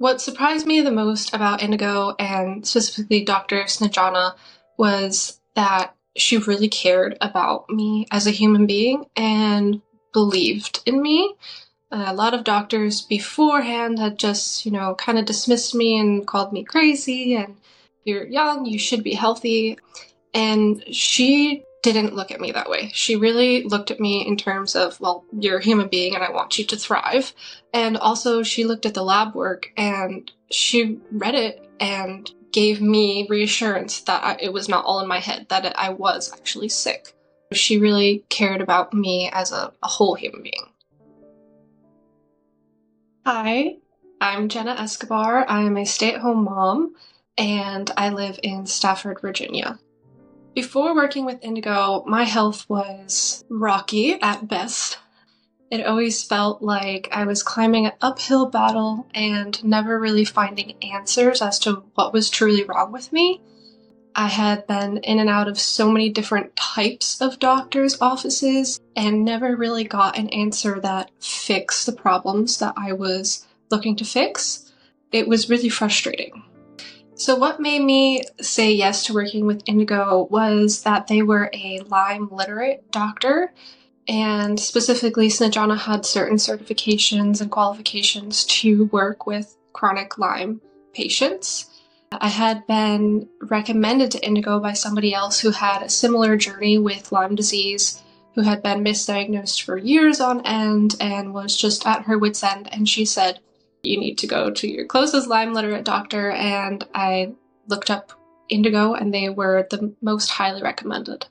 What surprised me the most about Indigo, and specifically Dr. Snejana, was that she really cared about me as a human being and believed in me. A lot of doctors beforehand had just, kind of dismissed me and called me crazy and you're young, you should be healthy. And she didn't look at me that way. She really looked at me in terms of, well, you're a human being and I want you to thrive. And also she looked at the lab work and she read it and gave me reassurance that it was not all in my head, that I was actually sick. She really cared about me as a whole human being. Hi, I'm Jenna Escobar. I'm a stay-at-home mom and I live in Stafford, Virginia. Before working with Indigo, my health was rocky at best. It always felt like I was climbing an uphill battle and never really finding answers as to what was truly wrong with me. I had been in and out of so many different types of doctors' offices and never really got an answer that fixed the problems that I was looking to fix. It was really frustrating. So what made me say yes to working with Indigo was that they were a Lyme literate doctor, and specifically Snejana had certain certifications and qualifications to work with chronic Lyme patients. I had been recommended to Indigo by somebody else who had a similar journey with Lyme disease, who had been misdiagnosed for years on end and was just at her wit's end, and she said, you need to go to your closest Lyme literate doctor, and I looked up Indigo and they were the most highly recommended.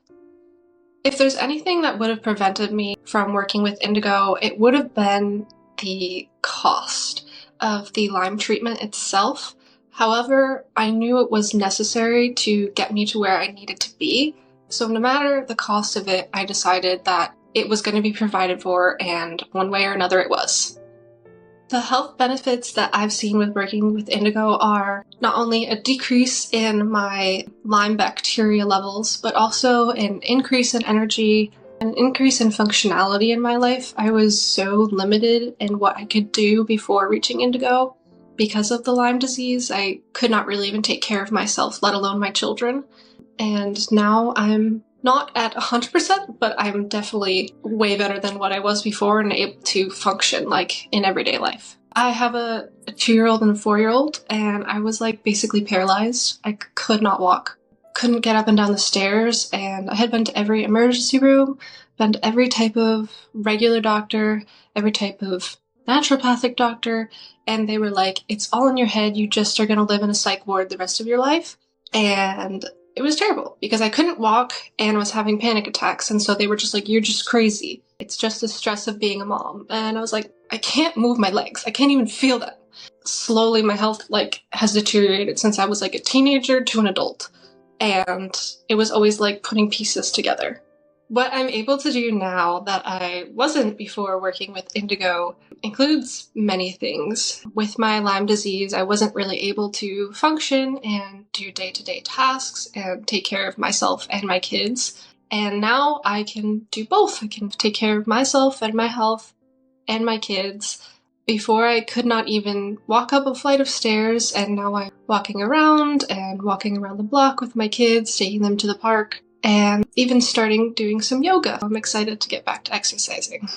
If there's anything that would have prevented me from working with Indigo, it would have been the cost of the Lyme treatment itself. However, I knew it was necessary to get me to where I needed to be, so no matter the cost of it, I decided that it was going to be provided for, and one way or another it was. The health benefits that I've seen with working with Indigo are not only a decrease in my Lyme bacteria levels, but also an increase in energy, an increase in functionality in my life. I was so limited in what I could do before reaching Indigo. Because of the Lyme disease, I could not really even take care of myself, let alone my children. And now I'm not at 100%, but I'm definitely way better than what I was before and able to function like in everyday life. I have a 2-year-old and a 4-year-old, and I was basically paralyzed. I could not walk, couldn't get up and down the stairs, and I had been to every emergency room, been to every type of regular doctor, every type of naturopathic doctor, and they were like, it's all in your head, you just are gonna live in a psych ward the rest of your life. And it was terrible because I couldn't walk and was having panic attacks, and so they were just like, you're just crazy. It's just the stress of being a mom. And I was like, I can't move my legs. I can't even feel them. Slowly my health has deteriorated since I was a teenager to an adult. And it was always putting pieces together. What I'm able to do now that I wasn't before working with Indigo includes many things. With my Lyme disease, I wasn't really able to function and do day-to-day tasks and take care of myself and my kids. And now I can do both. I can take care of myself and my health and my kids. Before, I could not even walk up a flight of stairs, and now I'm walking around the block with my kids, taking them to the park, and even starting doing some yoga. I'm excited to get back to exercising.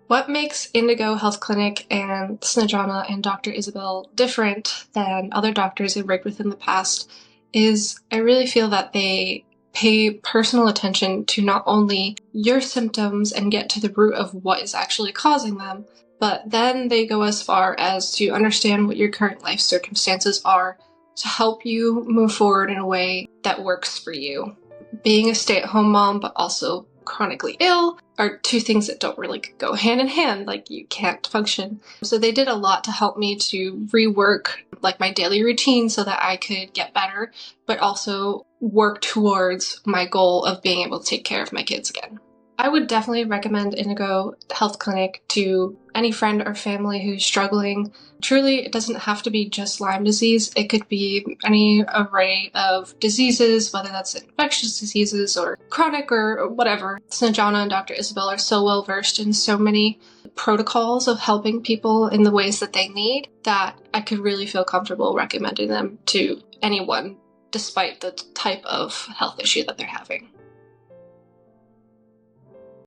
What makes Indigo Health Clinic and Snejana and Dr. Isabel different than other doctors I've worked with in the past is I really feel that they pay personal attention to not only your symptoms and get to the root of what is actually causing them, but then they go as far as to understand what your current life circumstances are to help you move forward in a way that works for you. Being a stay-at-home mom, but also chronically ill, are two things that don't really go hand in hand. You can't function. So they did a lot to help me to rework my daily routine so that I could get better, but also work towards my goal of being able to take care of my kids again. I would definitely recommend Indigo Health Clinic to any friend or family who's struggling. Truly, it doesn't have to be just Lyme disease. It could be any array of diseases, whether that's infectious diseases or chronic or whatever. Snejana and Dr. Isabel are so well versed in so many protocols of helping people in the ways that they need that I could really feel comfortable recommending them to anyone, despite the type of health issue that they're having.